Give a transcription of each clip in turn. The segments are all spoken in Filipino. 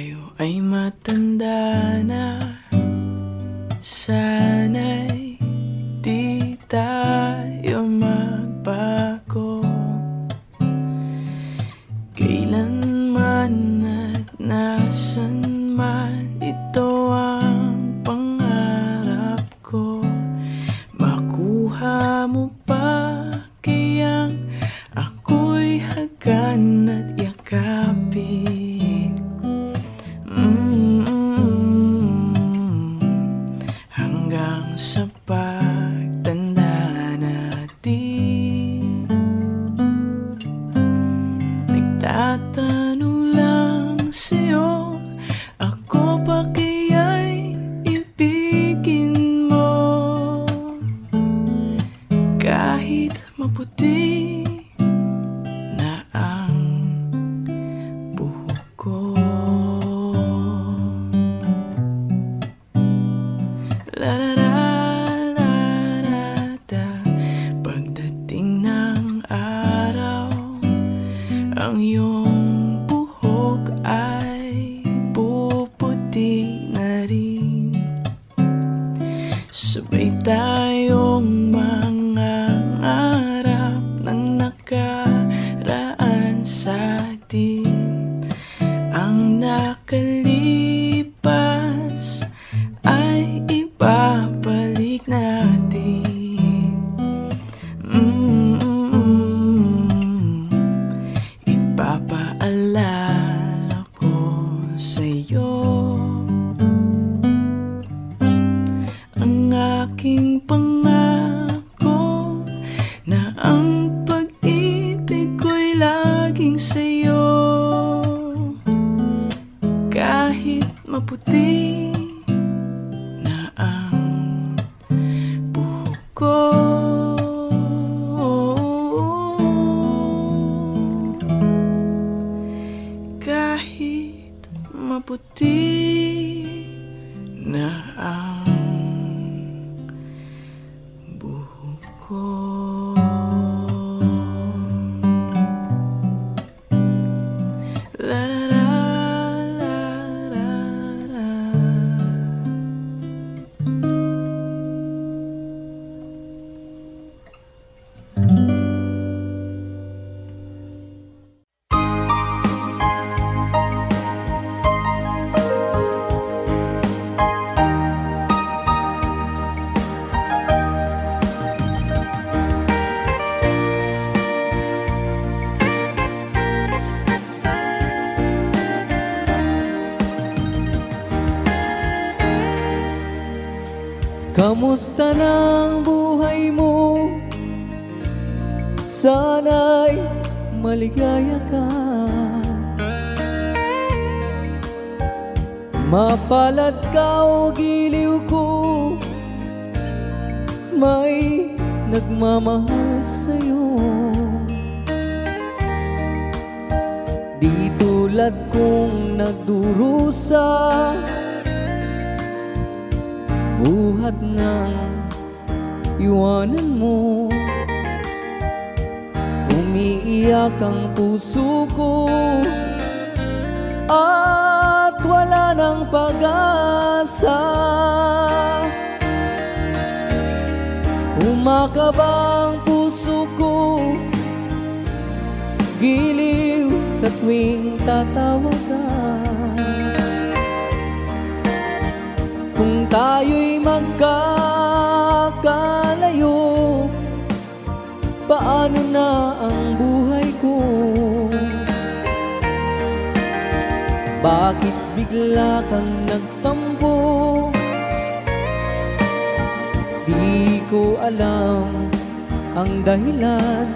tayo ay matanda na, sana'y di tayo magbago kailanman at nasan man. Ito ang pangarap ko, makuha mo pa kayang ako'y hagan at yakapin. Hanggang sa pagtanda natin, nagtatanong lang sa'yo, ako ba kaya'y ibigin mo? Kahit maputi na ang buhok ko. La la la la la da. Pagdating ng araw, ang iyong buhok ay puputi na rin. Sabay tayong mangangarap ng nakaraan sa atin. Ang nakalipas ay ibabalik natin. Ipapaalala ko sa'yo ang aking pangako na ang pag-ibig ko'y laging sa'yo. Kahit maputi na ang buhok ko, kahit maputi na ang buhok ko. La la la la la la. Kamusta ng buhay mo? Sana'y maligaya ka. Mapalad ka o giliw ko, may nagmamahal sa'yo. Di tulad kong nagdurusa, buhat ng iwanan mo. Umiiyak ang puso ko at wala ng pag-asa. Umakaba ang puso ko, giliw sa tuwing tatawag ka. Kung tayo'y magkakalayo, paano na ang buhay ko? Bakit bigla kang nagtampo? Di ko alam ang dahilan.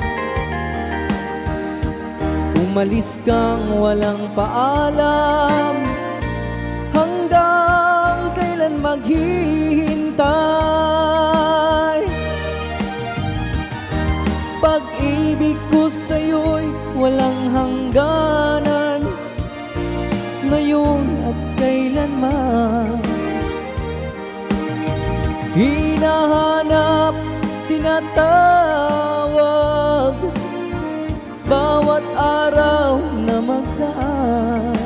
Umalis kang walang paalam, hanggang kailan maghihintay? Pag-ibig ko sa'yo'y walang hangganan, ngayon at kailanman. Hinahanap, tinatawag, bawat araw na magdaan.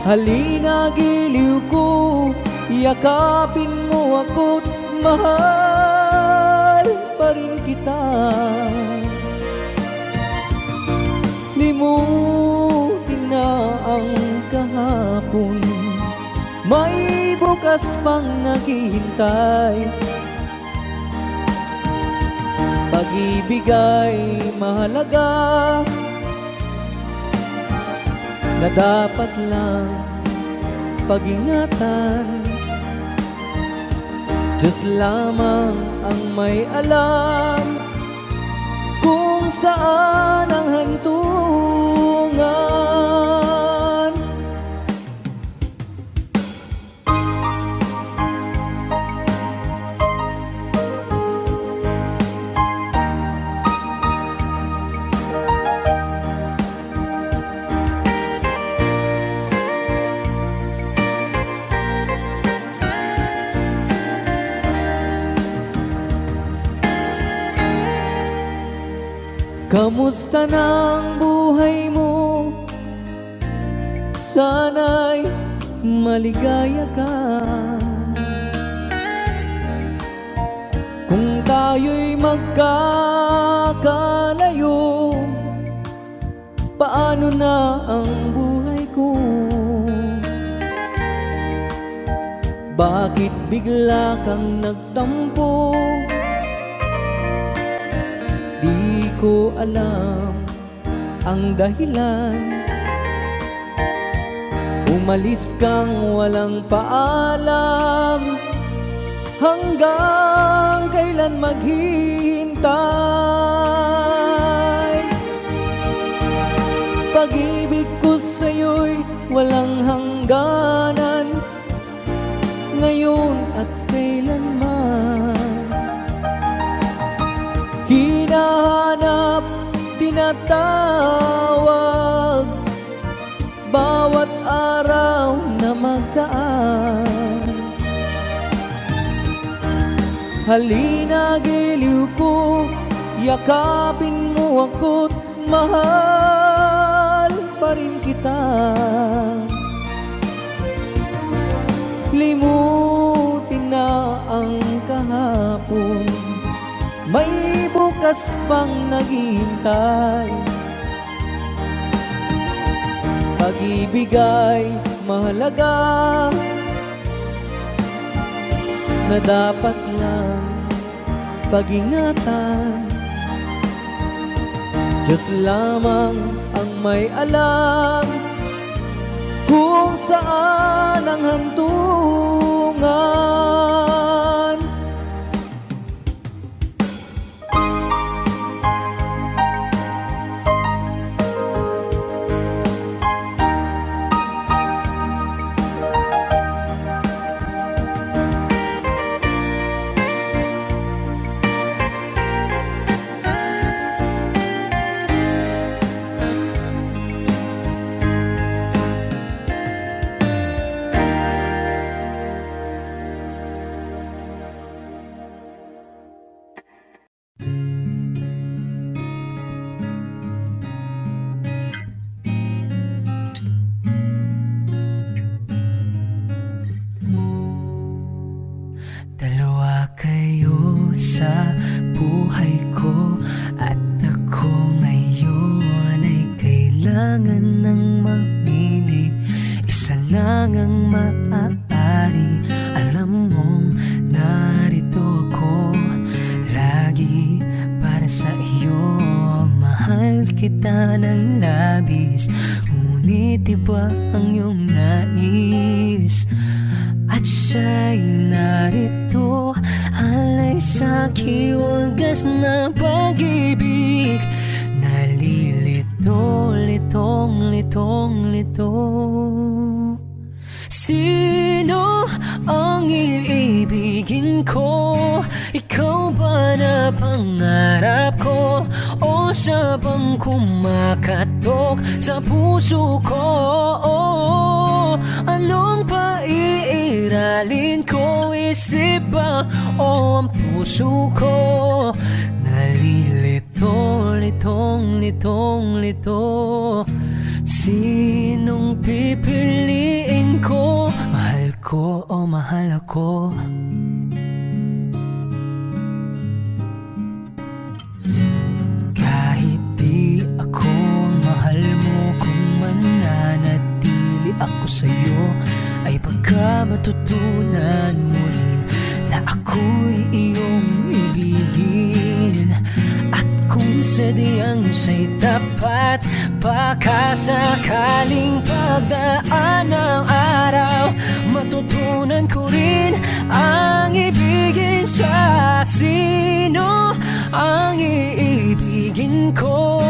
Halina giliw ko, yakapin mo ako't mahal pa rin kita. Limutin na ang kahapon, may bukas pang naghihintay. Pag-ibig ay mahalaga, na dapat lang pag-ingatan. Diyos lamang ang may alam kung saan ang hantungan. Kamusta ng buhay mo? Sana'y maligaya ka. Kung tayo'y magkakalayo, paano na ang buhay ko? Bakit bigla kang nagtampo? Di ko alam ang dahilan. Umalis kang walang paalam, hanggang kailan maghihintay? Pag-ibig ko sa'yo'y walang hangganan, ngayon at kailanman. Hinahanap, tinatawag, bawat araw na magdaan. Halina giliw ko, yakapin mo ako't mahal pa rin kita. Limutin na ang kahapon, may bukas pang naghihintay. Pag-ibig ay mahalaga, na dapat lang pag-ingatan. Diyos lamang ang may alam kung saan ang hantungan. Dalawa kayo sa buhay ko, at ako ngayon ay kailangan ng mamili. Isa lang ang maaari, alam mong narito ako lagi para sa iyo. Mahal kita ng labis, ngunit iba ang iyong nais. At siya'y narito, alay sa'ki wagas na pag-ibig. Nalilito, litong, litong, lito. Sino ang iibigin ko? Ikaw ba na pangarap ko? O siya bang kumakatok sa puso ko? Anong paiiralin ko? Isip ba o ang puso ko? Nalilito, litong, litong, lito. Sinong pipili o mahal ako. Kahit di ako mahal mo, kung mananatili ako sa'yo, ay baka matutunan mo rin na ako'y iyong ibigin. At kung sadyang siya'y tapat, baka sakaling pagdaan ng araw, matutunan ko rin ang ibigin siya. Sino ang iibigin ko?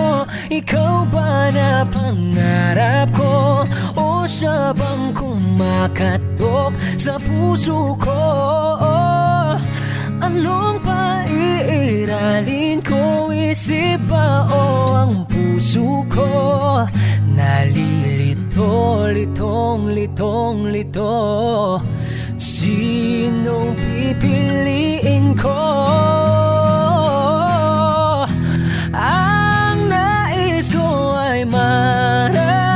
Ikaw ba na pangarap ko? O siya bang kumakatok sa puso ko? Anong paiiralin ko? Isip ba o ang puso ko? Nalilito, litong, litong, lito. Sinong pipiliin ko? Ang nais ko ay maranasan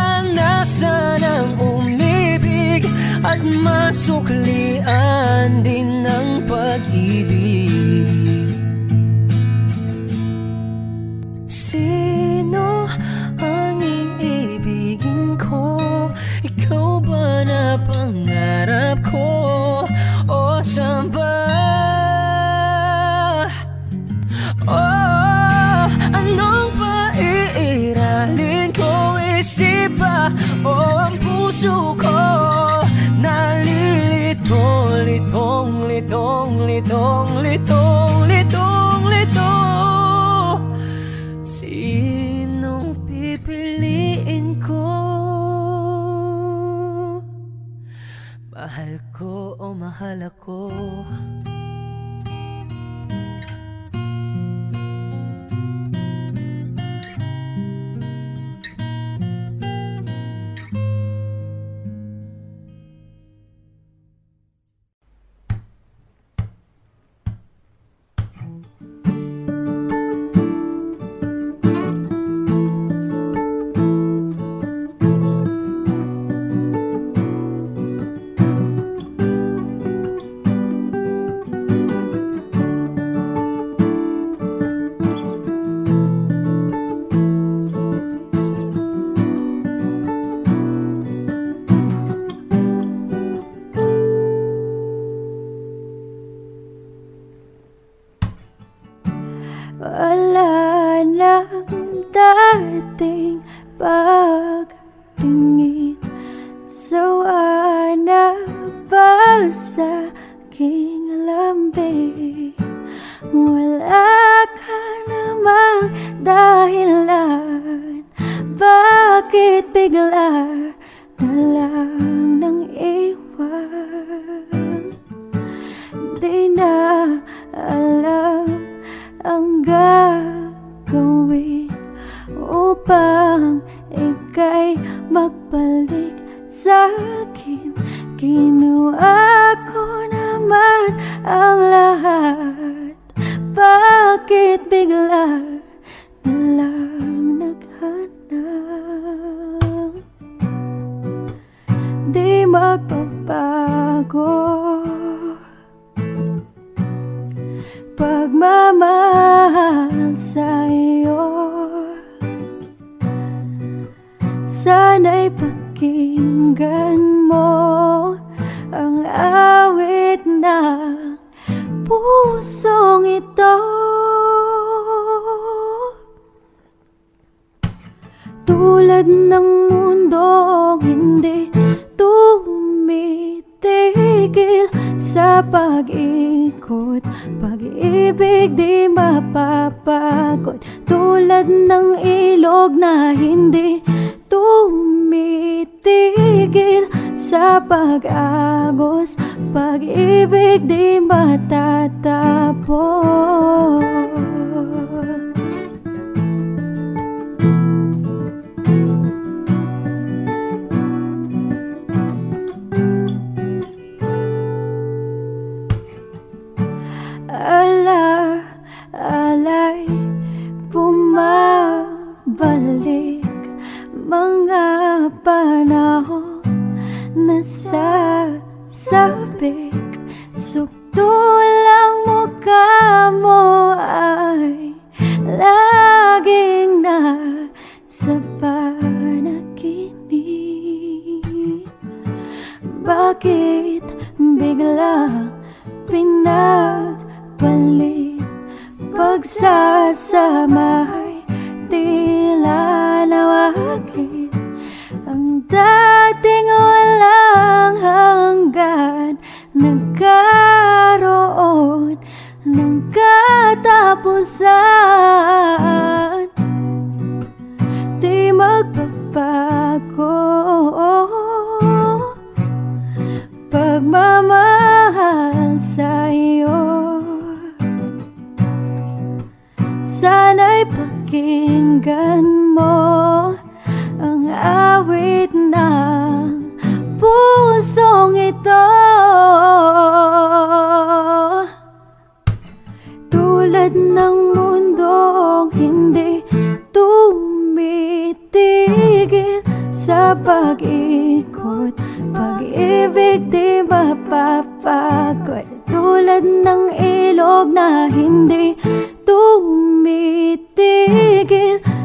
ang umibig at masuklian din ng pag-ibig. Sino ang iibigin ko? Ikaw ba na pangarap ko? O siya ba? Oh, anong paiiralin ko? Isip ba o ang puso ko? Nalilito, litong, litong, litong, litong, litong, litong. Sinong pipiliin ko? Mahal ko o mahal ako? Wala nang dating pagtingin, sawa na ba sa aking lambing? Wala ka namang dahilan, bakit bigla na lang nang iwan? Di na alam ang gagawin upang ika'y magbalik sa'kin. Ginawa ko naman ang lahat, bakit bigla na lang naghanap? Di magbabago pagmamahal sa'yo. Sana'y pakinggan mo ang awit ng pusong ito. Tulad ng mundong hindi tumitigil sa pag-ikot, pag-ibig di mapapagod. Tulad ng ilog na hindi tumitigil sa pag-agos, pag-ibig di matatapos. Alay, bumabalik mga panahon na sasabi Bakit biglang pinagpalit? Pagsasamay tila nawaglit. Ang dating walang hanggan nagkaroon ng katapusan. Di magbabago pagmamahal sa'yo. Sana'y pakinggan mo ang awit ng pusong ito. Tulad ng mundong hindi tumitigil sa pag-ikot, pag-ibig di mapapagod. Tulad ng ilog na hindi tumitigil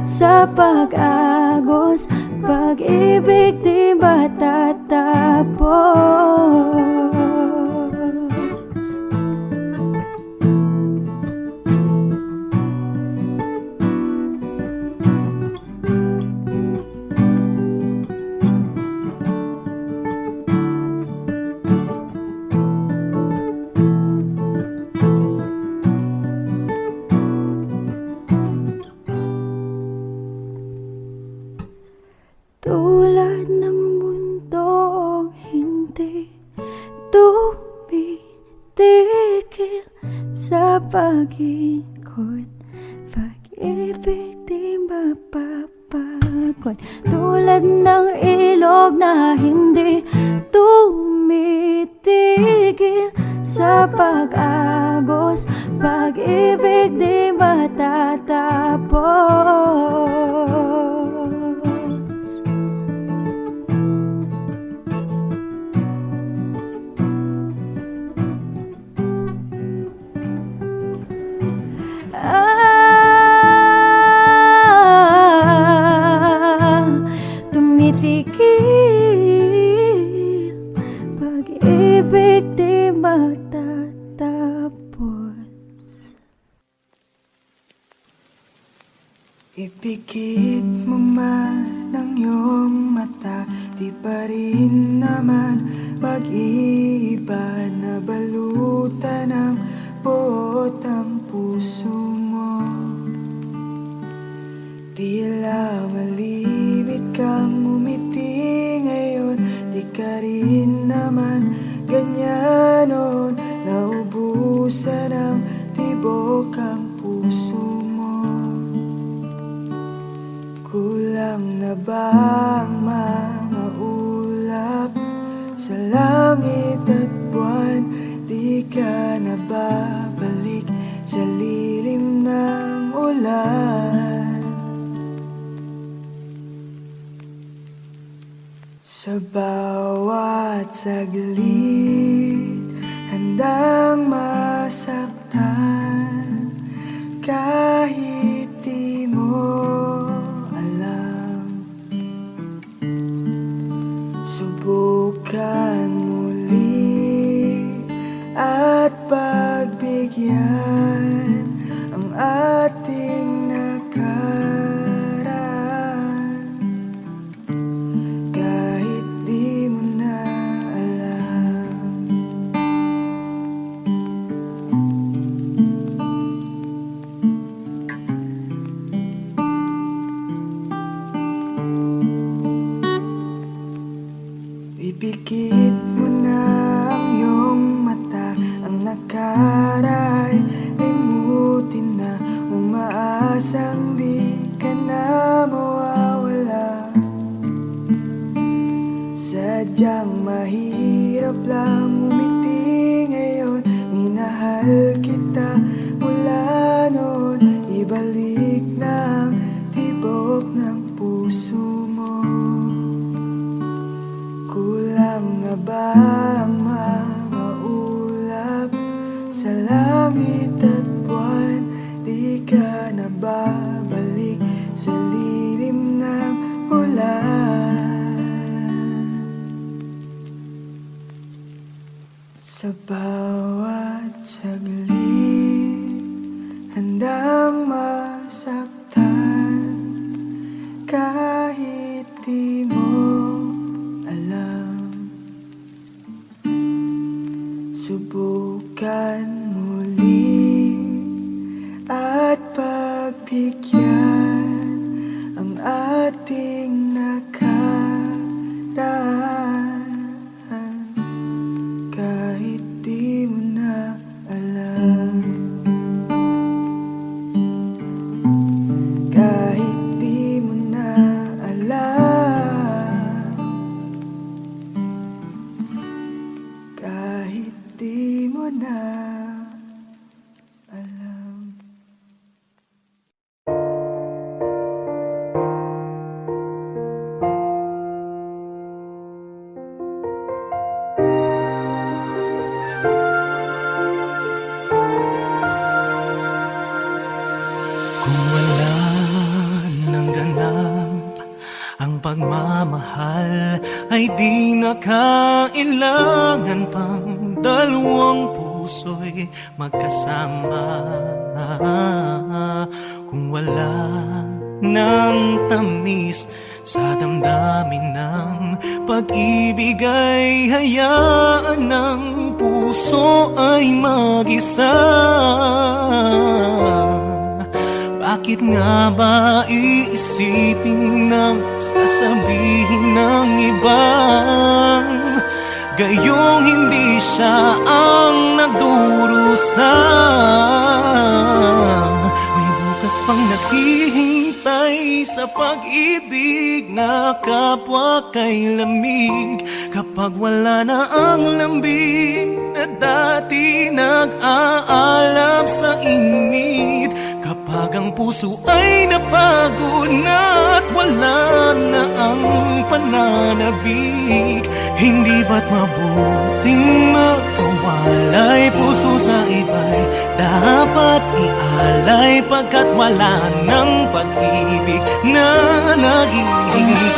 sa pag-agos, pag-ibig di matatapos. Tulad ng mundong hindi tumitigil sa pag-ikot, pag-ibig di mapapagod. Tulad ng ilog na hindi tumitigil sa pag-agos, pag-ibig di matatapos. Tumitigil, pag-ibig di matatapos. Ipikit mo man ang iyong mata, di pa rin naman mag-iiba. Na balutan ng buot ang puso mo. Tila malimit kang umiti ngayon, di ka rin naman ganyan noon. Naubusan ng tibok ang puso mo. Kulang na ba ang mga ulap sa langit at buwan? Di ka na babalik sa lilim ng ulan. Sa bawat saglit, handang masaktan, kahit di mo alam. Subukan muli at pagbigyan ang ating nakaraan. Kahit di mo na alam. Ipikit mo na ang iyong mata, ang nakara'y limutin na. Umaasang di ka na mawawala. Sadyang mahirap lang umiti ngayon. Minahal kita mula noon. Ibalik na ang tibok ng puso mo. Kulang na ba ang mga ulap sa langit at buwan? Di ka na babalik sa lilim ng ulan. bawat saglit handang masaktan kahit di mo alam. Subukan muli at pagbigyan ang ating nakaraan kahit di mo na alam. Kahit di mo na alam. Kahit di mo na alam. Kung wala nang ganap ang pagmamahal, ay di na kailangan pang dalawang puso'y magkasama. Kung wala nang tamis sa damdamin ng pag-ibig, ay hayaan ng puso ay mag-isa. Bakit nga ba iisipin ng sasabihin ng ibang gayong hindi siya ang nagdurusa? May bukas pang naghihintay sa pag-ibig na kapwa kay lamig. Kapag wala na ang lambing na dati nag-aalab sa init, kapag ang puso ay napagod na at wala na ang pananabik, hindi ba't mabuting magkawalay? Puso sa iba'y dapat ialay, pagkat wala ng pag-ibig na naghihintay.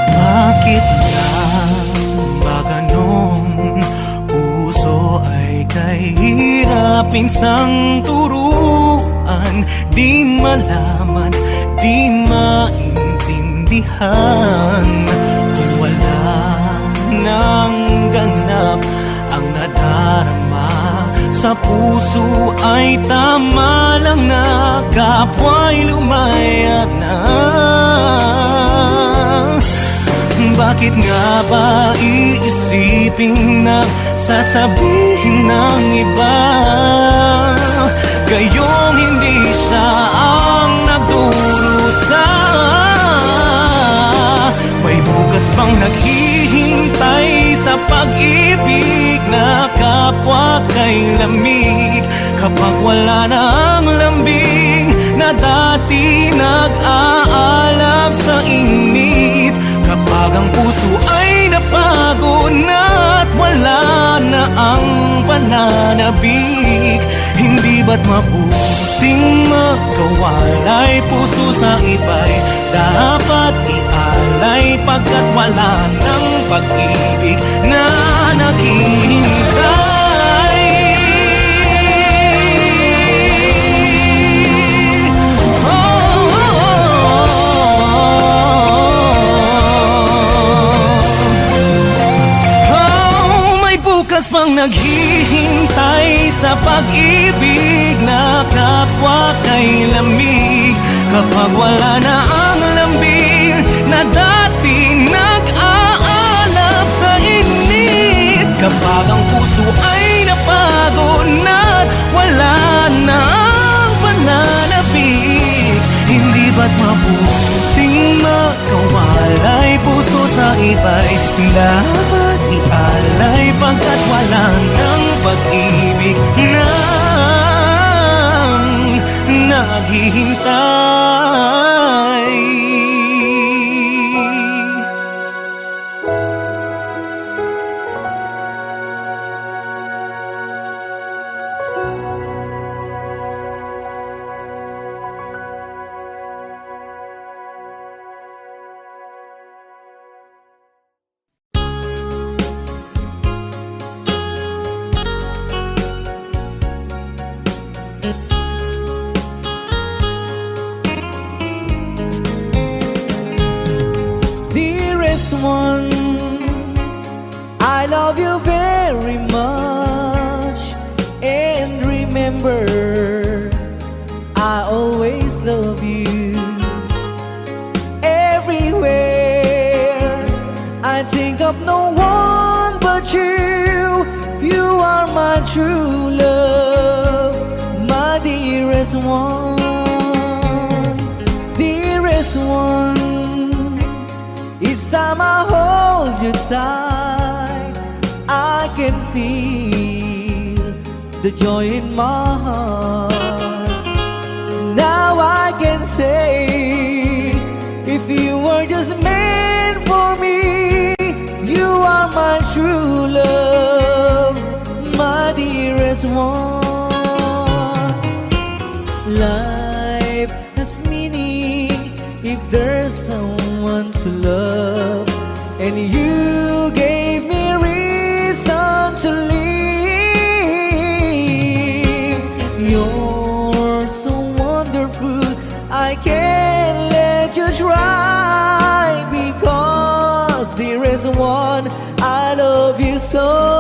Bakit nga ba ganun? Puso ay kahirapin sang turuan, di malaman, di maintindihan. Kung wala nang ganap ang nadarama sa puso, ay tama lang na kapwa'y lumayag na. Bakit nga ba iisipin na sasabihin ng iba gayong hindi siya ang nagdurusa? May bukas pang naghihintay sa pag-ibig na kapwa kay lamig. Kapag wala na ang lambing na dati nag-aalab sa init, kapag ang puso ay napagod na at wala na ang pananabik, hindi ba't mabuting magkawalay? Puso sa iba'y dapat ialay, pagkat wala ng pag-ibig na naghihintay. Bukas pang naghihintay sa pag-ibig na kapwa kay lamig. Kapag wala na ang lambing na dati nag-aalab sa init, kapag ang puso ay napagod na wala na ang pananabik, hindi ba't mabuting magkawalay? Puso sa iba'y dapat ialay, pagkat wala ng pag-ibig na naghihintay. one. I love you very much, and remember, I always love you. Everywhere I think of no one but you. You are my true love, my dearest one, dearest one. Each time I hold you tight, I can feel the joy in my heart. Now I can say, if you were just meant for me, you are my true love, my dearest one. Life has meaning if there's someone to love, and you gave me reason to live. You're so wonderful, I can't let you try, because there is one, I love you so.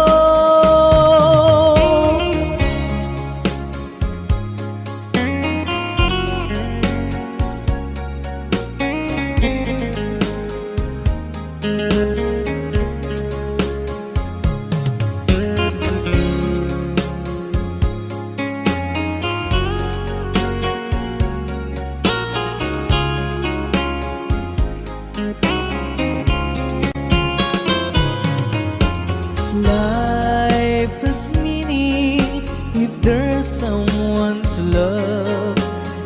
Life has meaning if there's someone to love,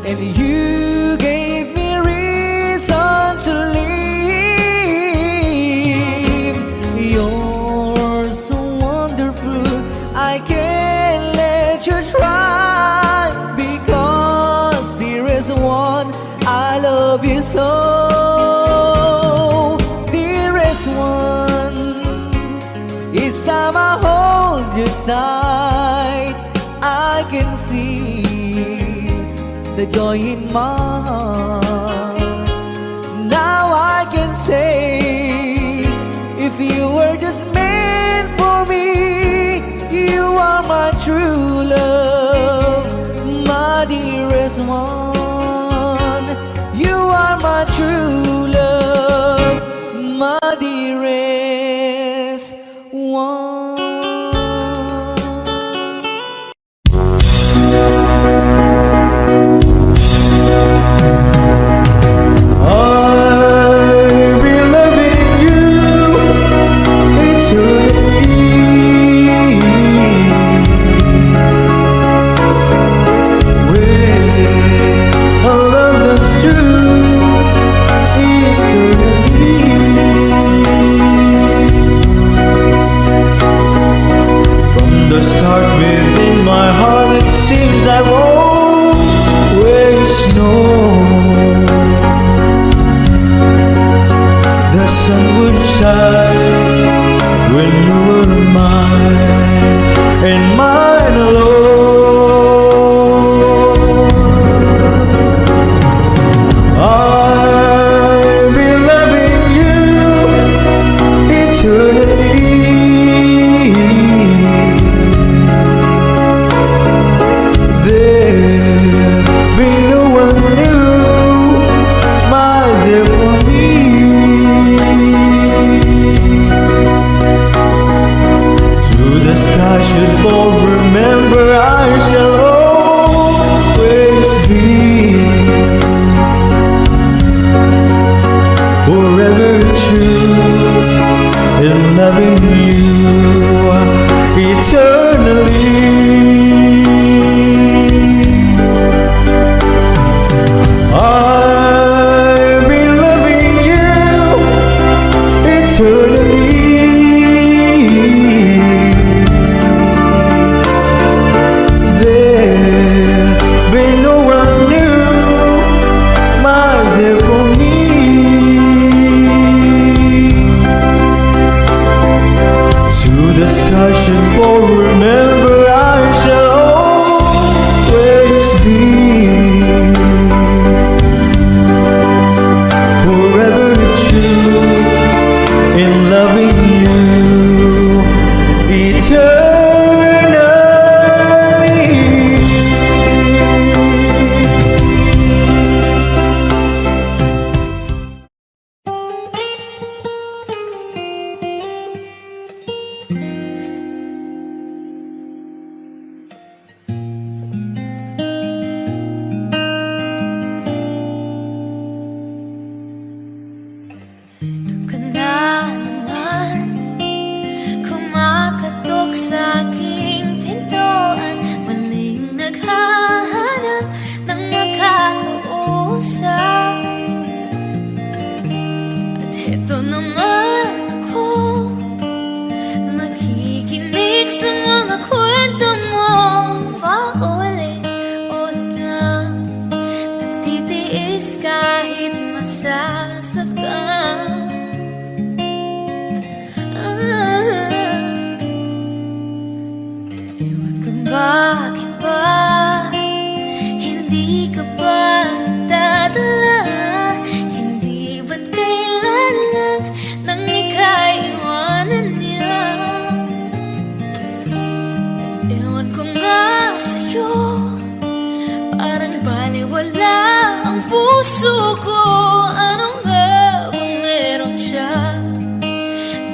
and you gave me reason to live. You're so wonderful, I can't let you try, because there is one, I love you so. Dearest one, each time I hold you tight, I can feel the joy in my heart. Now I can say, if you were just meant for me, you are my true love, my dearest one. You are my true love, my dearest one. I'll be loving you eternally. With a love that's true eternally. pusa. At heto naman ako, nakikinig sa mga kwento mo. Paulit-ulit lang, nagtitiis kahit masasaktan. Ewan kung bakit ba hindi ka pa dadala. Hindi ba't kailan lang nang ika'y iwanan niya. Ewan ko nga sa'yo, parang baliwala ang puso ko. Ano nga bang meron siya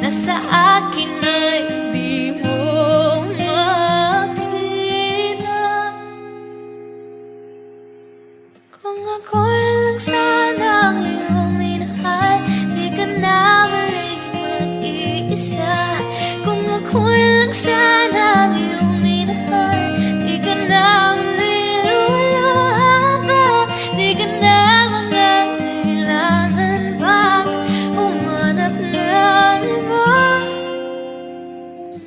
na sa akin ay di mo makita? Kung ako lang sana ang iyong minahal, di ka na muling mag-iisa. Kung ako lang sana ang iyong minahal, di ka na muling luluha pa. Di ka na mangangailangan pang humanap ng iba.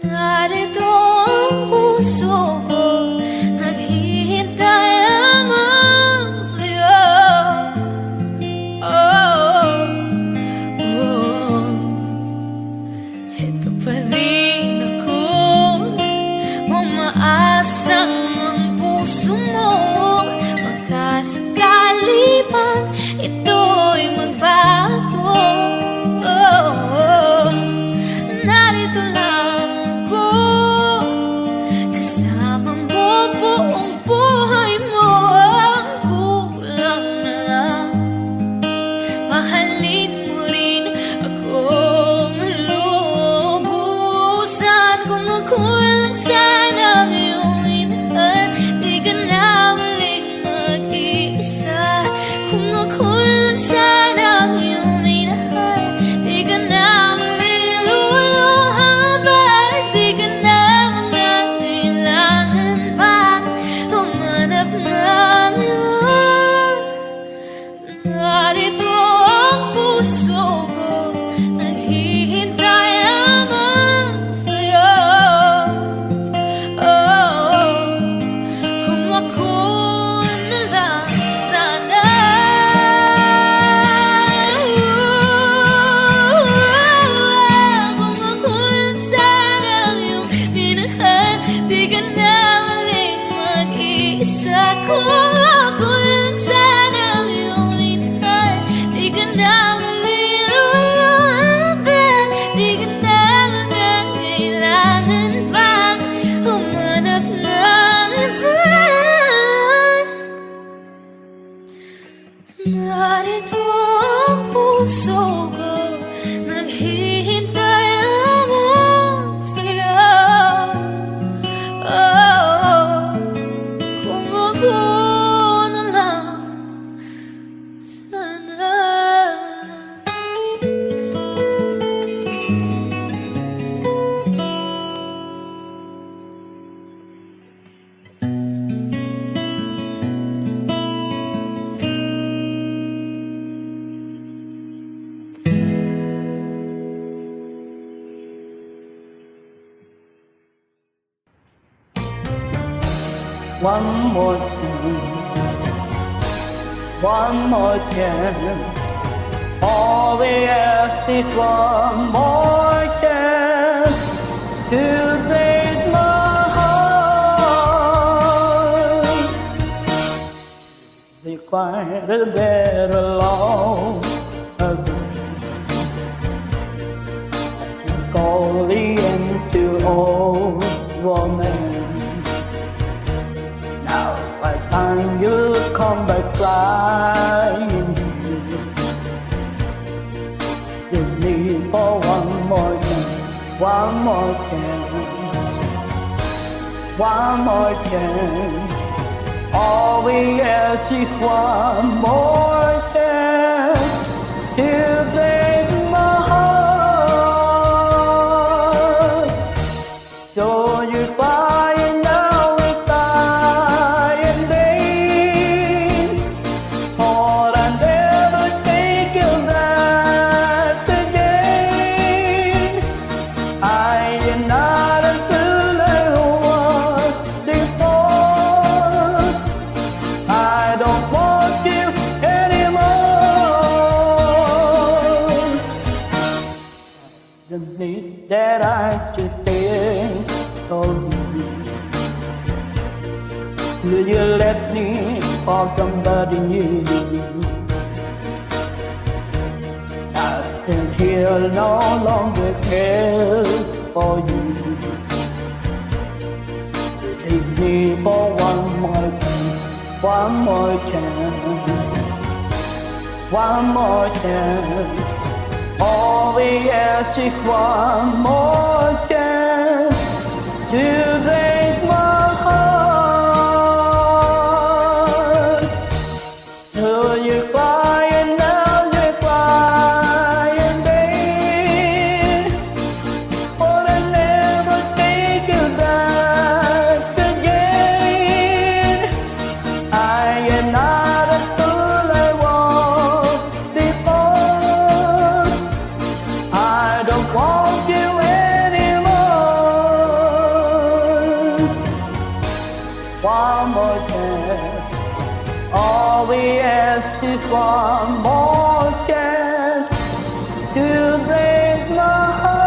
Narito ang puso ko, naghihintay lamang sa'yo. Oh, oh. Ito pa rin ako, umaasang ang puso mo. Pagkasakali pang ito'y magbago, oh, narito lang ako, kasama mo buong buhay mo. Ang kulang na lang, mahalin mo rin akong lubusan. Kung ako lang sana ang iyong minahal, di ka na muling mag-iisa. Kung ako lang sana ang iyong minahal, di ka na muling luluha pa. Di ka na mangangailangan pang humanap ng iba. Narito ang puso ko, naghihintay lamang sa'yo. Oh, kung ako na lang sana. Kung ako lang sana ang iyong minahal, di ka na muling mag-iisa. Kung ako lang sana ang iyong minahal, di ka na muling luluha pa. Di ka na mangangailangan pang humanap ng iba. Narito ang puso ko, naghihintay lamang sa'yo. Oh, kung ako na lang sana. One more time, one more chance. All we ask is one more chance to break my heart. They quite a better long ago. Call the end to all romance. Now by time you come back flying, just need for one more chance, one more chance, one more chance. All we ask is one more chance to break my heart. So you find out it's dying day, for Will you let me find somebody new? I can here no longer care for you. Take me for one more chance, one more chance, one more chance. All we ask is one more chance to break my heart. So you're crying now, you're crying, babe, but I never take you back again. I am not a fool I was before. I don't want you anymore. One more chance. All we ask is one more chance to break my heart.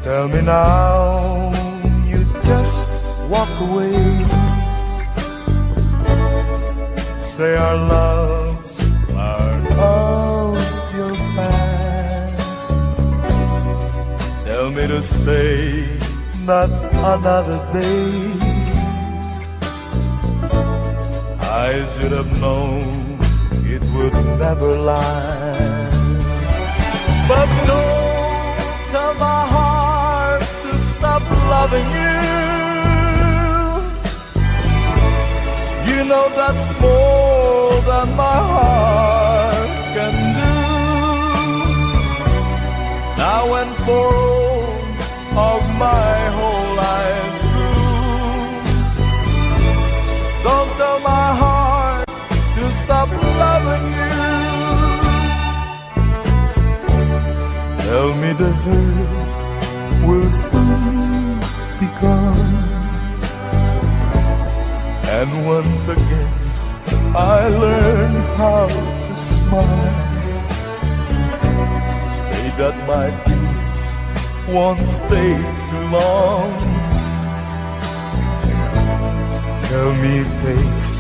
Tell me now, you just walk away. Say our loves are of your past. Tell me to stay, not another day. I should have known it would never last. But don't tell my heart to stop loving you. You know that's more than my heart can do. Now and for all of my whole life through, don't tell my heart to stop loving you. Tell me the hurt will soon be gone, and once again I learn how to smile. Say that my tears won't stay too long. Tell me it takes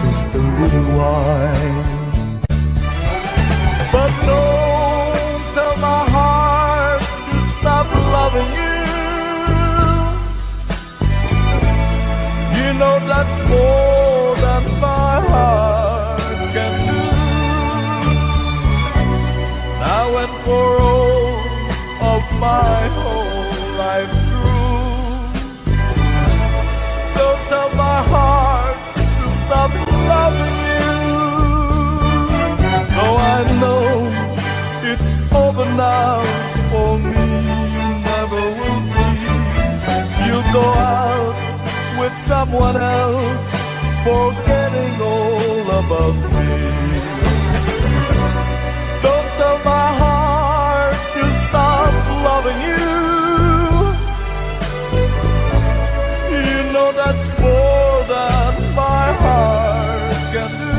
just a little while. But don't tell my heart to stop loving you. You know that's more than my heart can do. Now and for all of my whole life through, don't tell my heart to stop loving you. No, I know it's over now for me. You never will be. You'll go out with someone else, forgetting all about me. Don't tell my heart to stop loving you. You know that's more than my heart can do.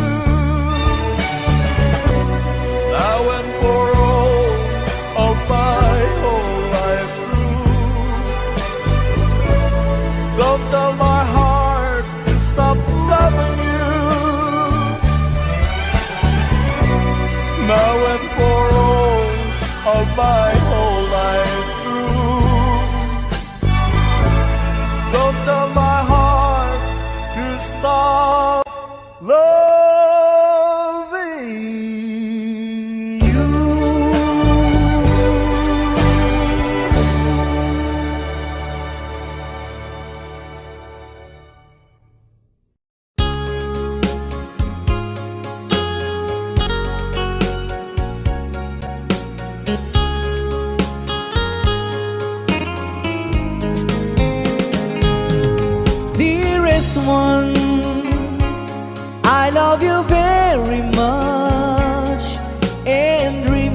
Now and for all of my whole life through, don't tell my heart to stop loving you. Now and for all of my whole life through, don't tell my heart to stop loving you.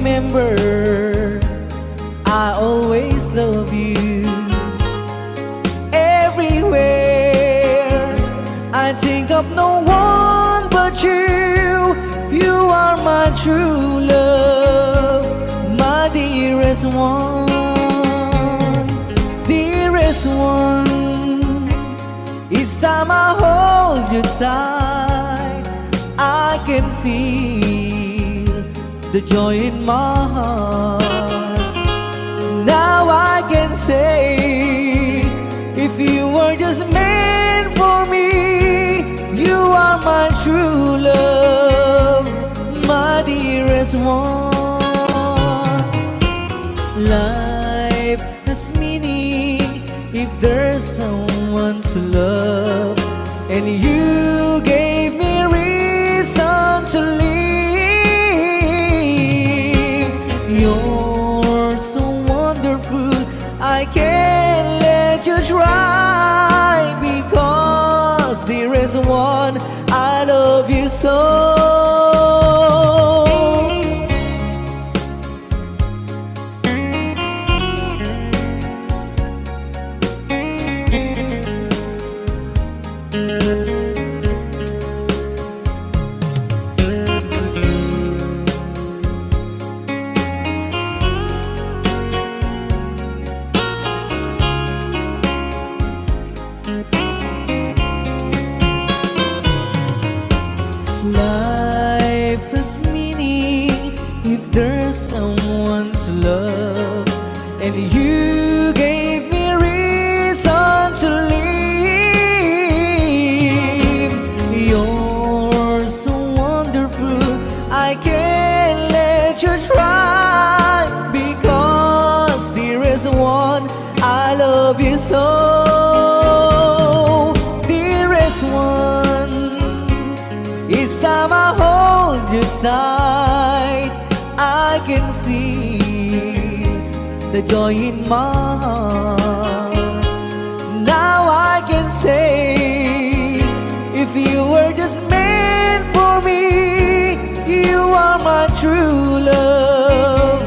remember I always love you. Everywhere I think of no one but you. You are my true love, my dearest one, dearest one. Each time I hold you tight, I can feel the joy in my heart. Now I can say, if you were just meant for me, you are my true love, my dearest one. Life has meaning if there's someone to love, and you gave me reason to live. You're so wonderful, I can't let you try, because there is one, I love you so. Life has meaning if there's someone to love, and you gave me reason to live. You're so wonderful, I can't let you try, because there is one, I love you so. Dearest one, each time I hold you tight, I can feel the joy in my heart. Now I can say, if you were just meant for me, you are my true love,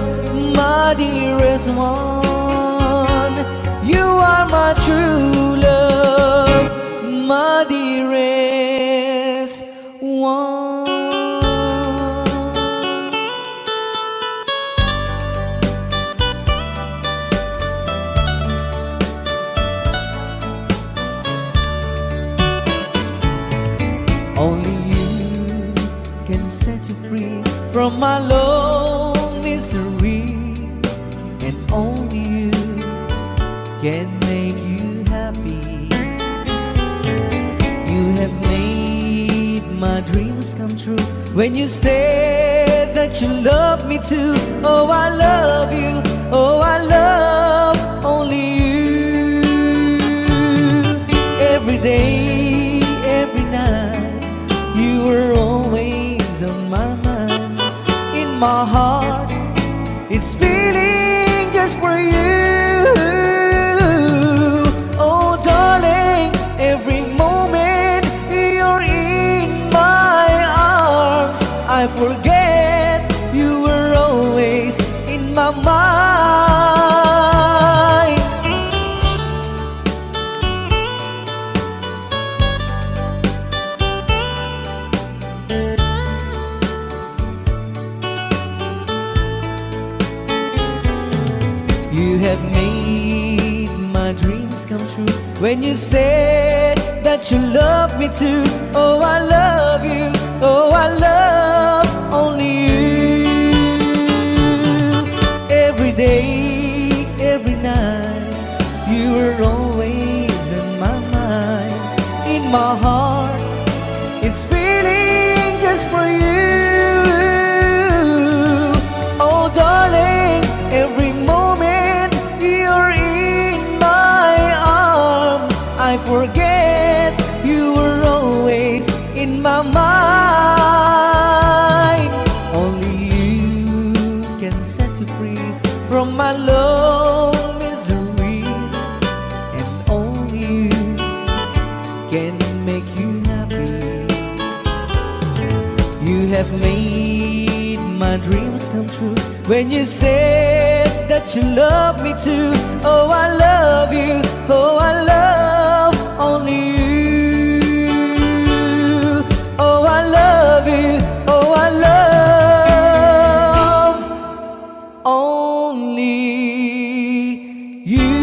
my dearest one. You are my true love, my dearest one. Only you can set you free from my long misery, and only you can make you happy. You have made my dreams come true when you said that you love me too. Oh, I love you. Oh, I love only you. Every day, every night, you were always on my mind. In my heart, it's feeling just for you. Oh, darling, every moment you're in my arms, I forget you were always in my mind. You have made my dreams come true when you said that you love me too. Oh, I love you. Oh, I love only you. Every day, every night, you were always in my mind. In my heart, it's feeling just for you. Oh, darling, every moment you're in my arms, I forget you were always in my mind. Only you can set you free from my long misery, and only you can make you happy. You have made my my dreams come true when you said that you love me too. Oh, I love you. Oh, I love only you. Oh, I love you. Oh, I love only you.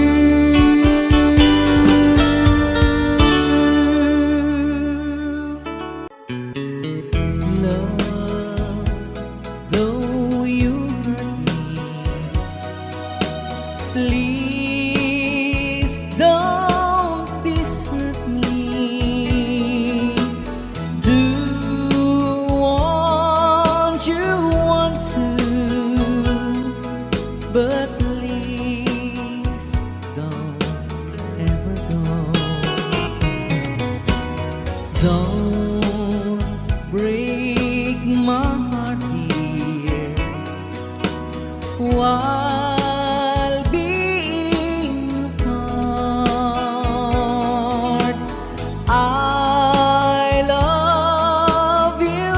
Love, though you hurt me, please don't desert me. Do want you want to, but please don't ever go. Don't break my heart here while being apart. I love you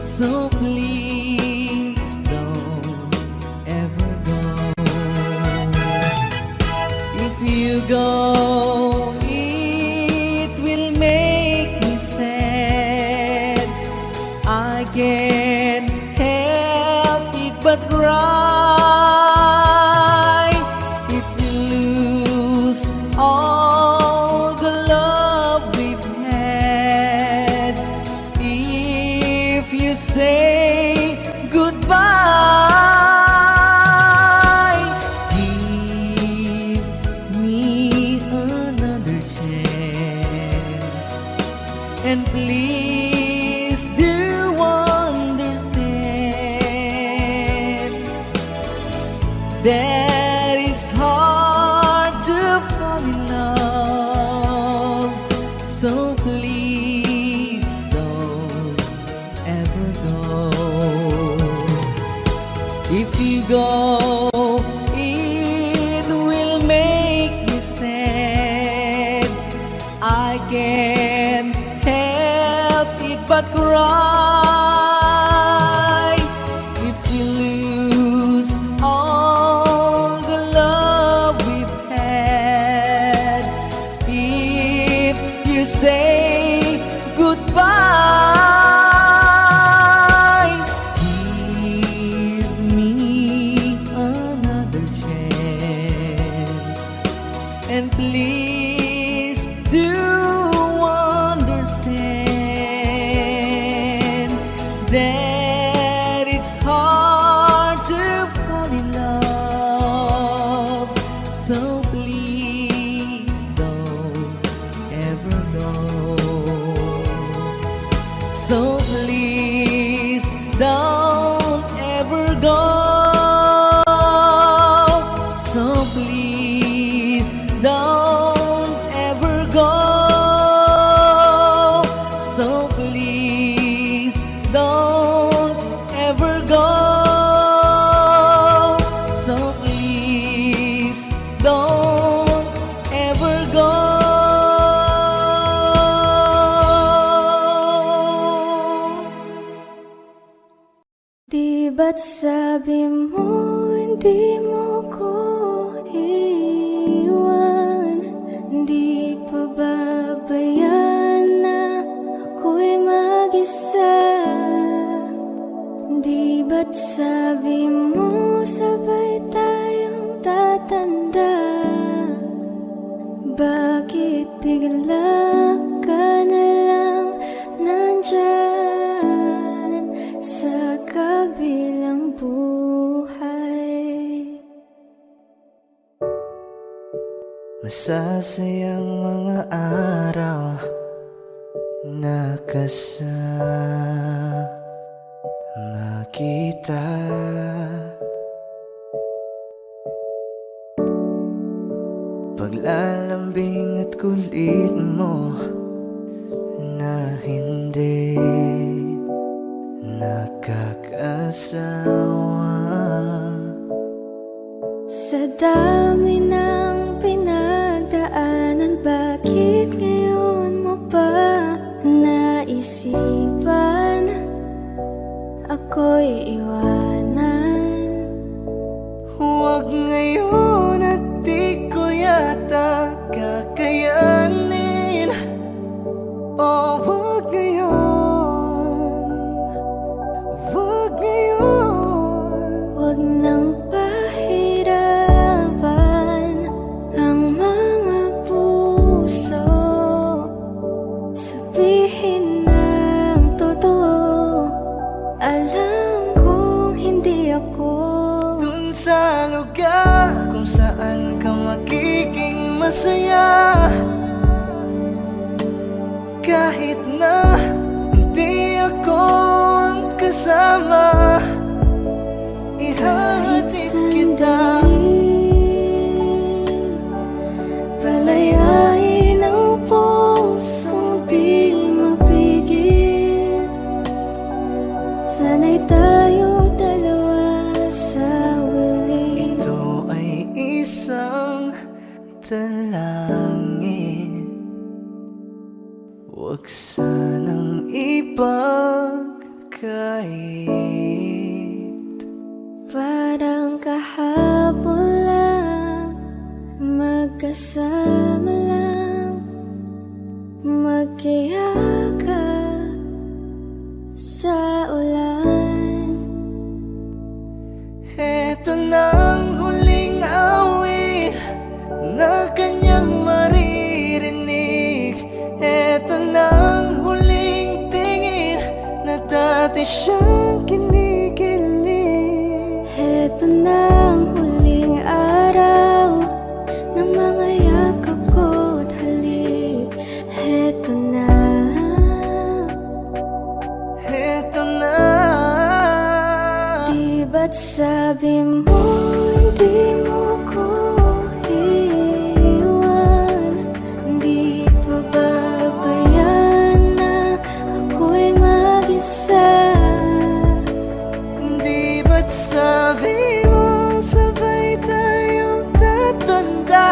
so please don't ever go. If you go, it will make me sad. I can't help it but cry. If we lose all the love we've had, if you say goodbye, give me another chance, and please do understand that it's hard to fall in love. So please don't ever go. If you go, it will make me sad. I can't help it but cry. If you lose all the love we've had, if you say goodbye, give me another chance, and please do understand that it's hard to fall in love. So please don't ever go. So please don't ever go. So please don't ever go. So please don't ever go. So please don't ever go. Di ba't sabi mo hindi mo ko iwan? Di pa babayan na ako'y mag-isa? Di ba't sabi mo sabay tayong tatanda? Bakit bigla ka na lang nandyan sa kabilang buhay? Masasayang mga araw na kasama kita. Paglalambing at kulit mo na hindi nakakasawa. Sa dami ng pinagdaanan, bakit ngayon mo pa naisipan ako'y iwanan. Huwag ngayon at di ko yata kakayanin. Oh, huwag ngayon, huwag ngayon. Huwag nang pahirapan ang mga puso. Sabihin ng totoo, alam kong hindi ako. Dun sa lugar kung saan ka magiging masaya, kahit na hindi ako ang kasama, Kahit ihahatid kita. sandali, palayain ang pusong di mapigil. Sana'y tayong dalawa sa huli. Ito ay isang dalangin, huwag sanang ipagkait. Parang kahapon lang, magkasama lang, magkiyakap sa ulan. Eto nang huling awit na kanyang maririnig. Eto nang huling tingin na dati siyang kinikilig. Heto na ang huling araw ng mga yakap ko't halik. Heto na. Eto na. Di ba't sabi mo hindi mo ko iwan? Di pa babayan na ako'y mag-isa? Di ba't sabi mo sabay tayong tatanda?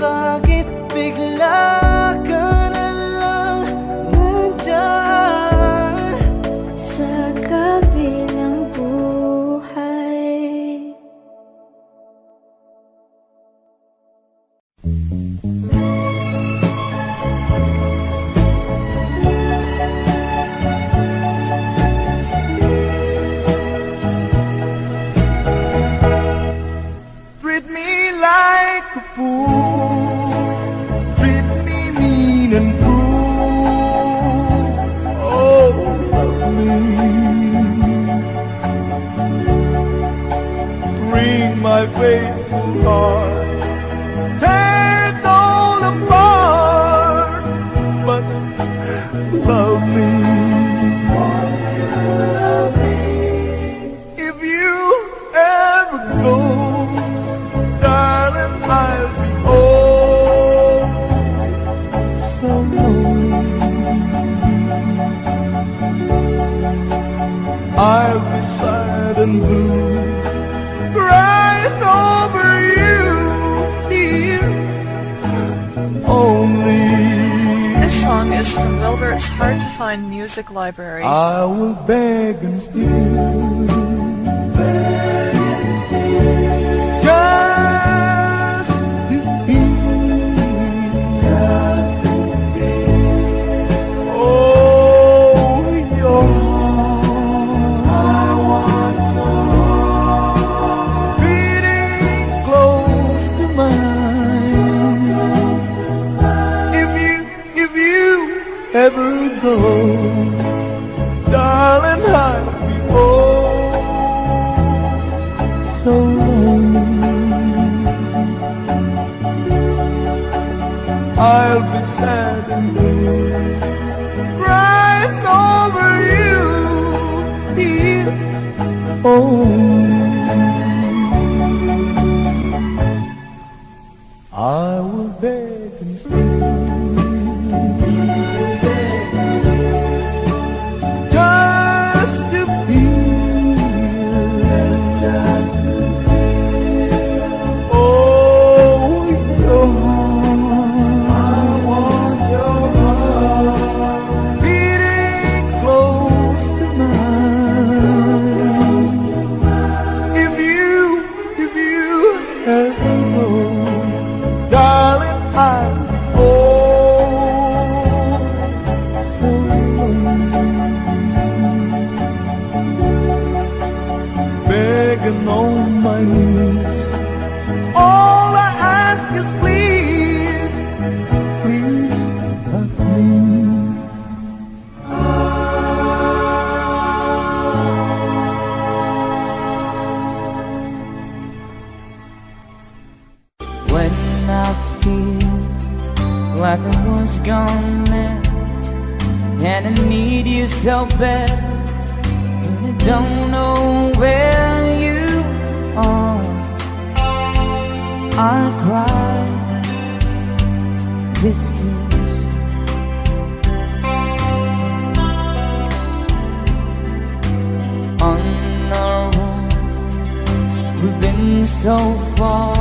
Bakit bigla ka na lang nandyan Sa kabilang buhay? Treat me like a fool, treat me mean and cruel. Oh, love me. Bring my faithful heart, tear it all apart, but love me. If you ever go, darling, I'll be oh so lonely. I'll be sad and blue, crying over you here only. This song is from Wilbert's Hard to Find Music Library. I will beg and steal, just to be, oh, your heart, beating close to mine. If you ever go, darling, I'll be oh so lonely. I'll be sad and blue, crying over you here only. I will beg and just to feel, oh, your heart, beating close to mine. so bad when I don't know where you are. I cry this tears. On our own, we've been so far.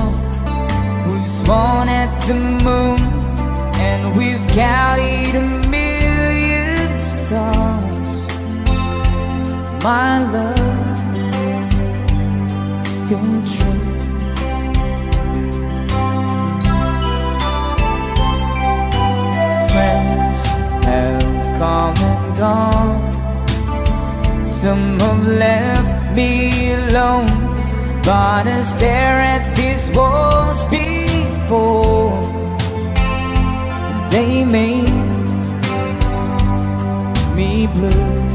We've sworn at the moon, and we've carried a million stars. My love, still true. Friends have come and gone. Some have left me alone, but I stare at these walls before they made me blue.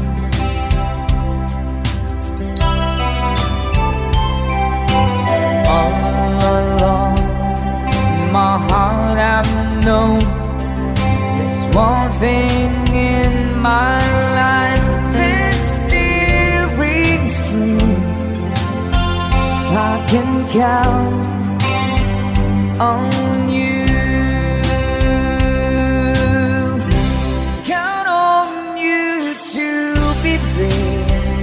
All along my heart I've known there's one thing in my life that's still rings true. I can count on you. Count on you to be there.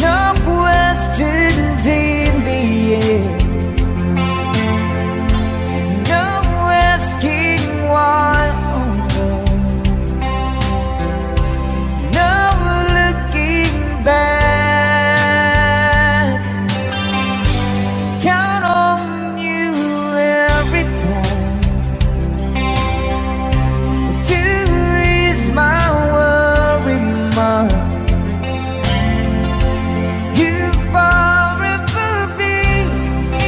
No questions in the air. No asking why. No looking back. Count on you every time to ease my worry mind. You forever be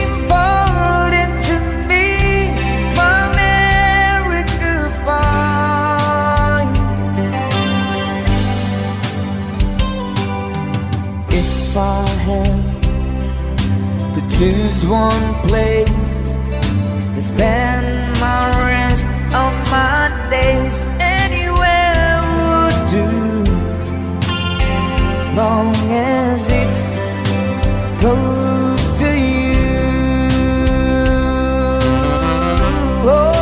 important to me, my miracle find. If I have to choose one place to spend my rest of my days, anywhere would do, long as it's close to you. Oh.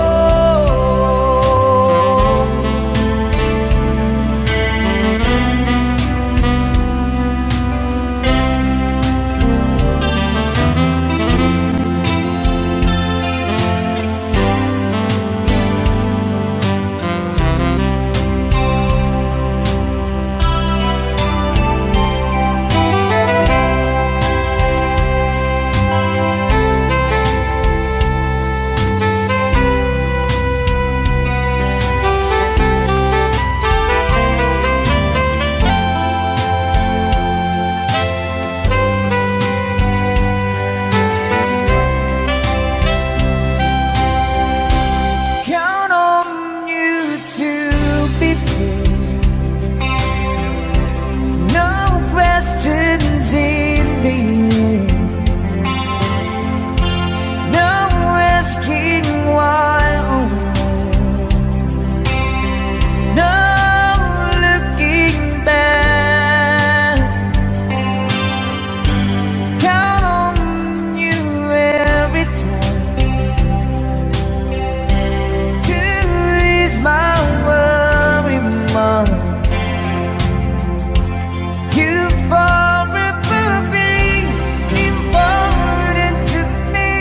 Count on you to be there. No questions in the air. No asking why. No looking back. Count on you every time to ease my worry mind. You forever be important to me,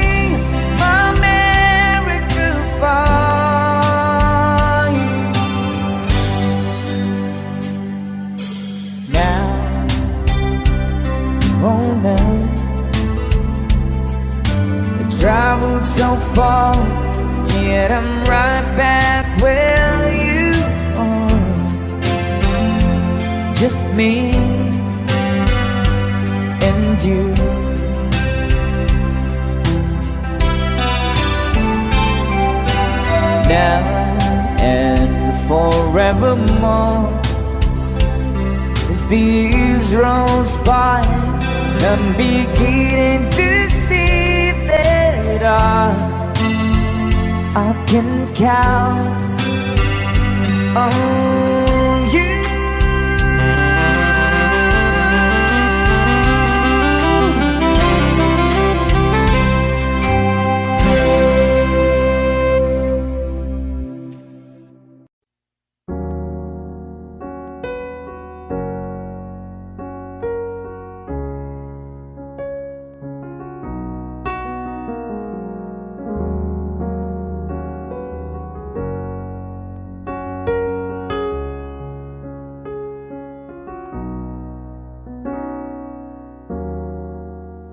my miracle find. Now, oh now, I traveled so far, yet I'm right back where you are. Just me and you. Now and forevermore, as the years rolls by, I'm beginning to see that I can count on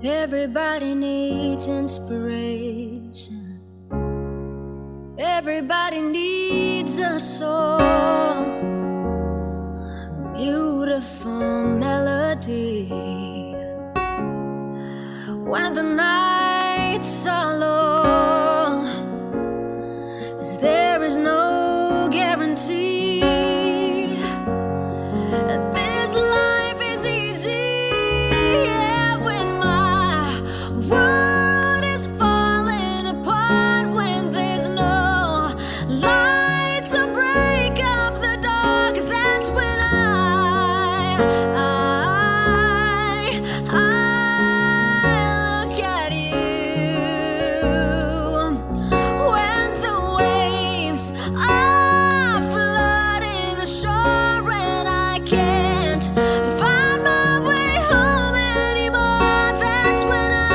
Everybody needs inspiration. Everybody needs a song, a beautiful melody. When the nights are long, 'cause there is no guarantee that this life is easy. Yeah, when my world is falling apart, when there's no light to break up the dark, that's when I look at you. When the waves are flooding the shore and I can't find my way home anymore, that's when I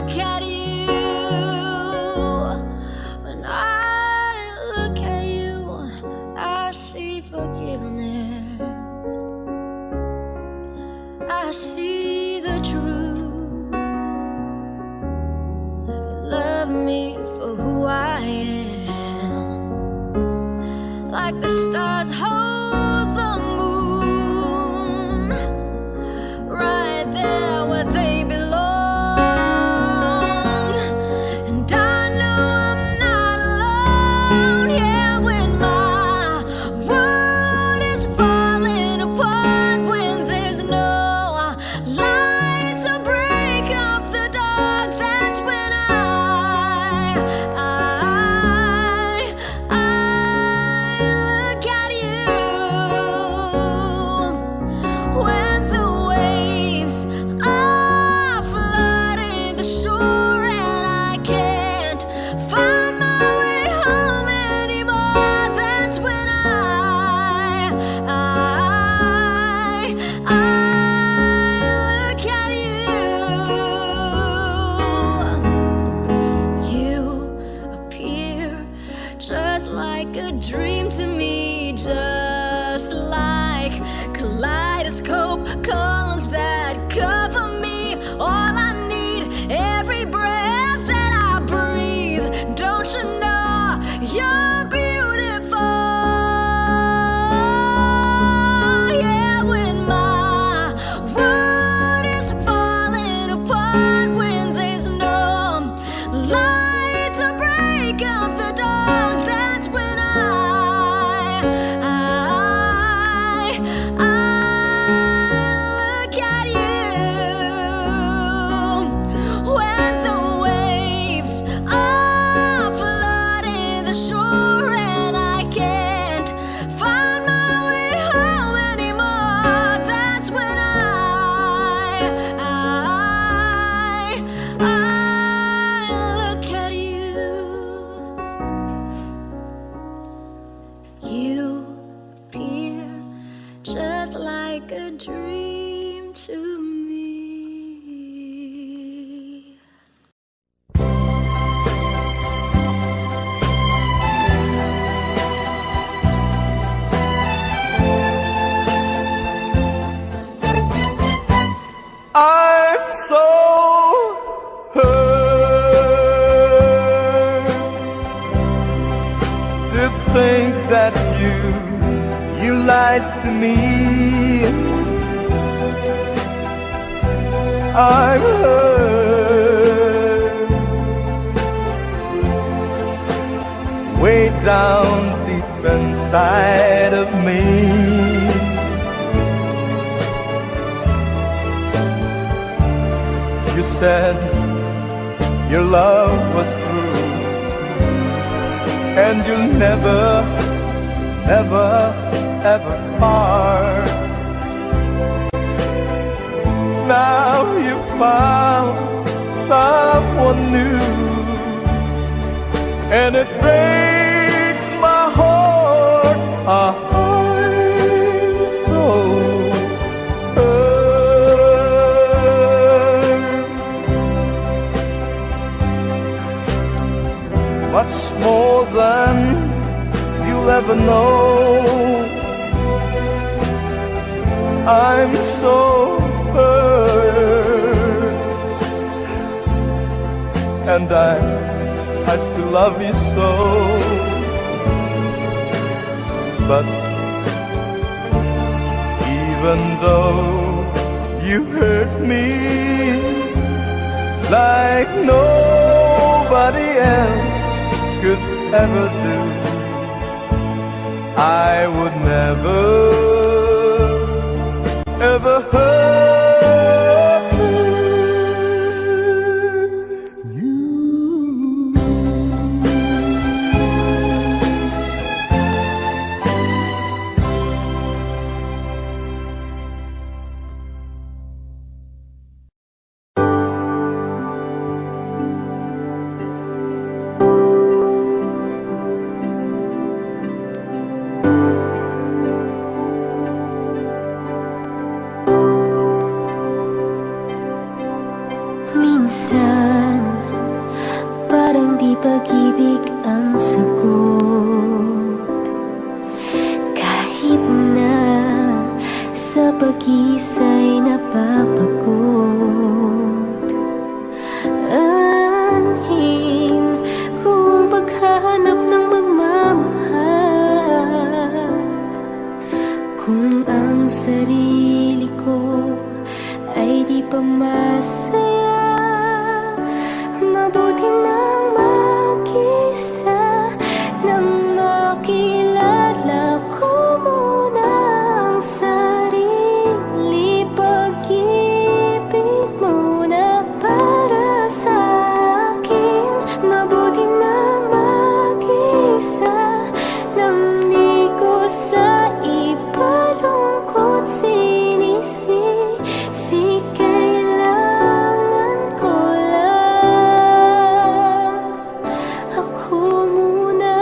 look at you. When I look at you, I see forgiveness. I see the truth. Love me for who I am, like the stars hold the moon, right there where they belong. And I know I'm not alone. Yeah, when my world is falling apart, when there's no light to break up the dark, that's when I look at you. When the waves are flooding the shore and I can't find my way home anymore, that's when I look at you. You appear just like a dream to me, just like kaleidoscope colors that cover me. All I need, every breath that I breathe. Don't you know you're beautiful? Yeah, when my world is falling apart, when there's no light to break up the dark, that's when I look at you. When the waves are flooding the shore and I can't find my way home anymore, that's when I look at you. You appear just like a dream to me. I'm so hurt to think that you lied to me. I'm hurt way down deep inside of me. You said your love was through, and you'll never, never, ever part. Now you found someone new, and it breaks my heart. I'm so much more than you'll ever know. I'm so hurt, and I still love you so. But even though you hurt me like nobody else could ever do, I would never, ever hurt you. Minsan, parang di pag-ibig ang sagot. Kahit na sa pag-isa'y napapagod. Anhin ko ang paghahanap ng magmamahal. Kung ang sarili ko ay di pa masaya, mabuti nang mag-isa, nang makilala ko muna ang sarili. Pag-ibig muna para sa akin, mabuti nang mag-isa, nang di ko sa ipalungkot sinisisi. Kailangan ko lang ako muna.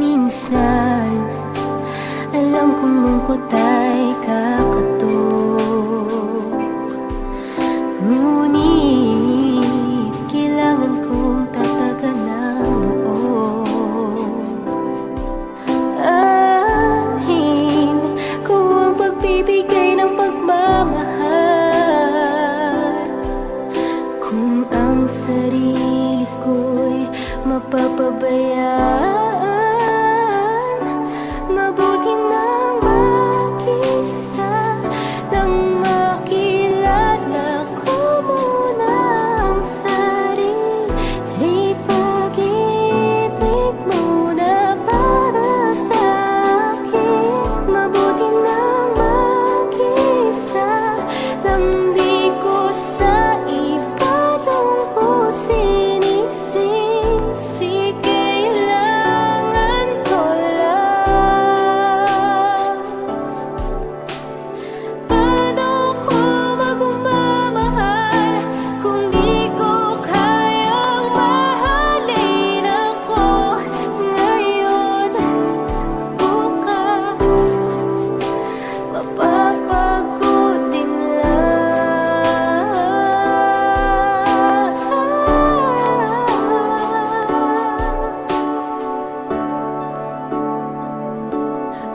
Minsan, alam kong lungkot ay kakatok, ngunit kailangan kong tatagan ng loob. Anhin ko ang pagbibigay ng pagmamahal. Kung ang sarili ko'y mapapabayaan, mabuti nang mag-isa, nang makilala ko muna ang sarili. Pag-ibig muna para sa akin, mabuti nang mag-isa, nang di ko sa ipalungkot sinisisi. Kailangan ko lang. Paano ko magmamahal kung di ko kayang mahalin ako ngayon? Bukas, mapapagod din lang.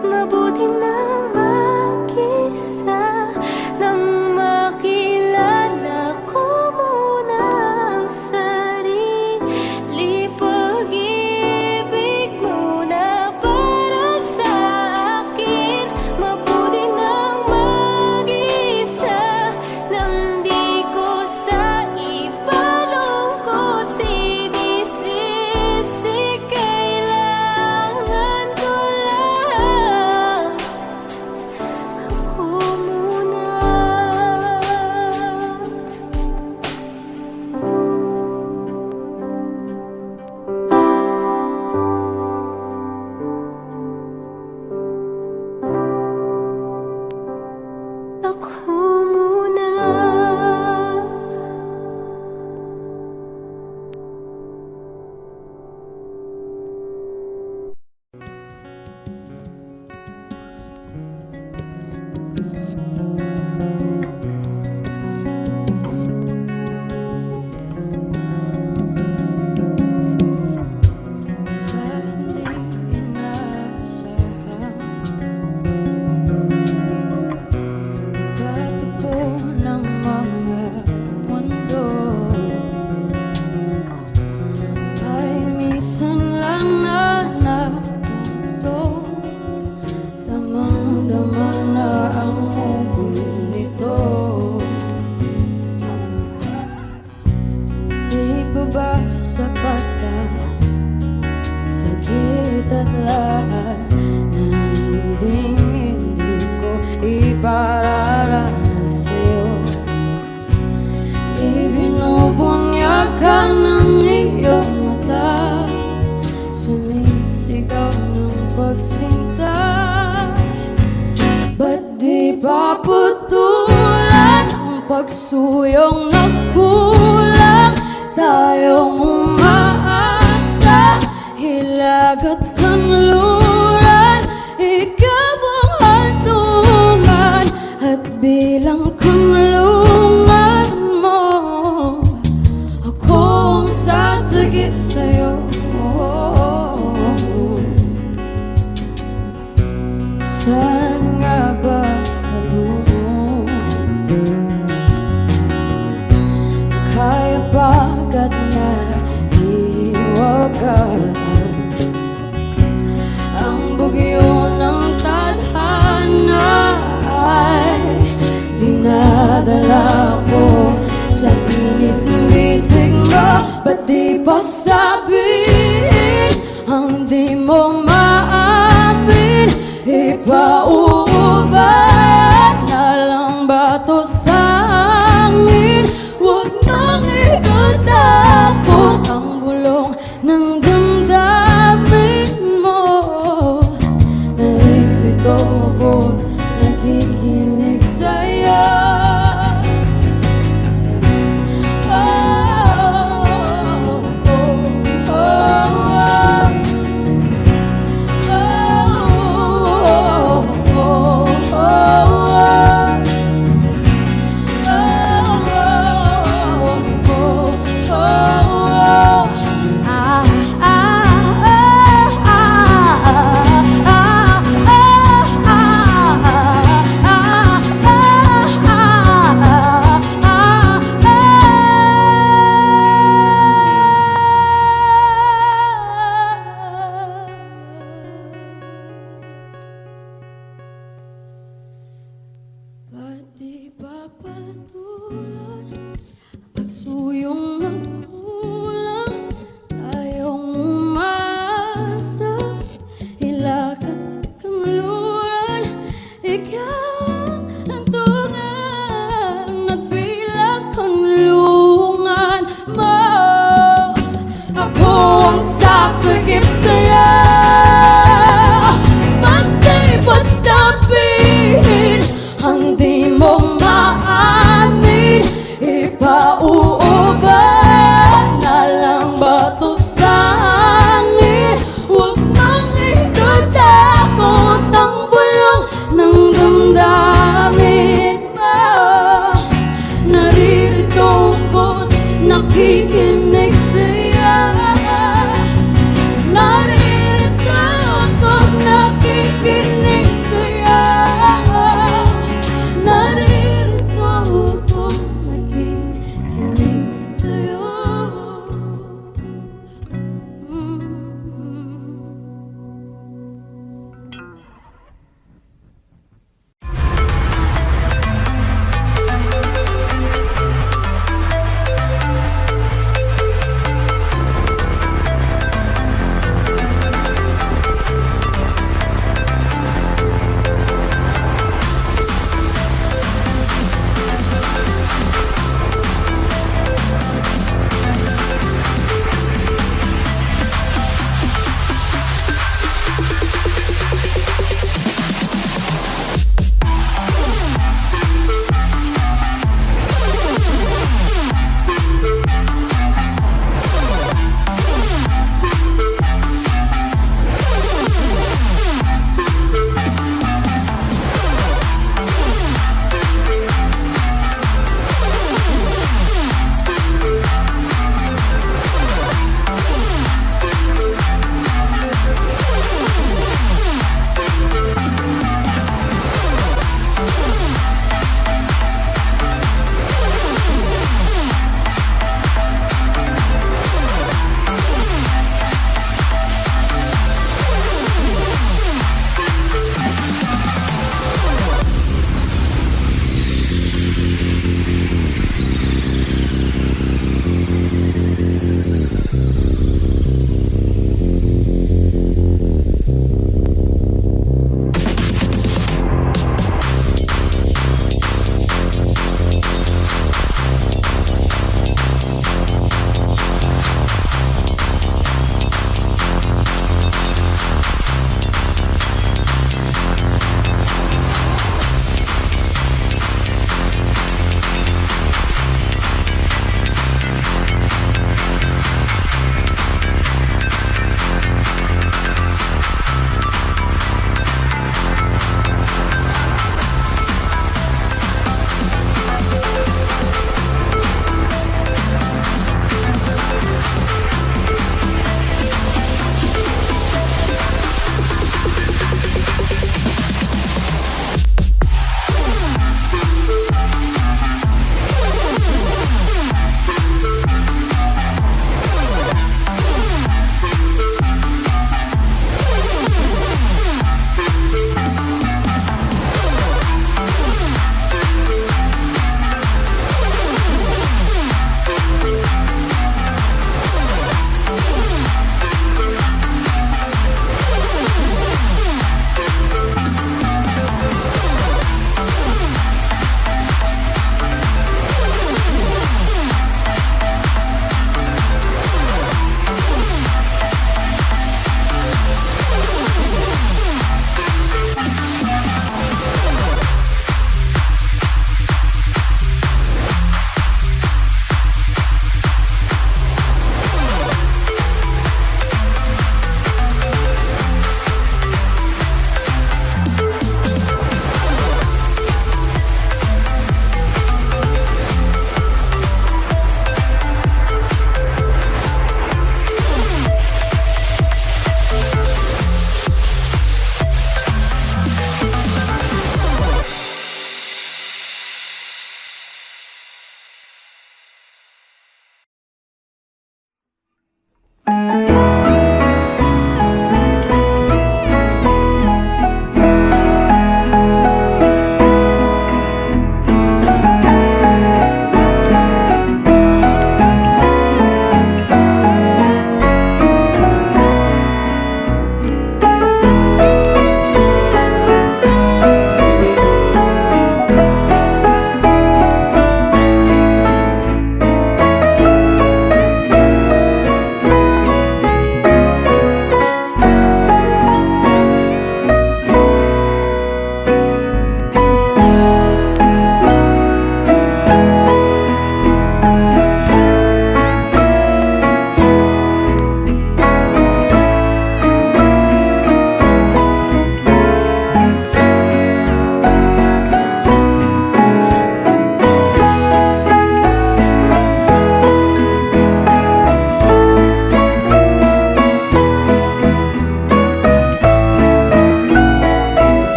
Mabuti nang mag-isa, nang makilala ko muna ang sarili. Pag-ibig muna para sa akin, mabuti nang mag-isa, nang di ko sa ipalungkot sinisisi. Kailangan ko lang pagsuyong nagkulang, tayong umaasa, hilag at kanluran, ikaw ang hantungan at bilang kanlungan mo, akong sasagip sa'yo. Saan nga ba patungo? Kaya pagkat na iwagan ang bugyo ng tadhana ay dinadala ko sa init ng isig mo. Ba't di pa sabihin ang di mo maamin? Ipauwi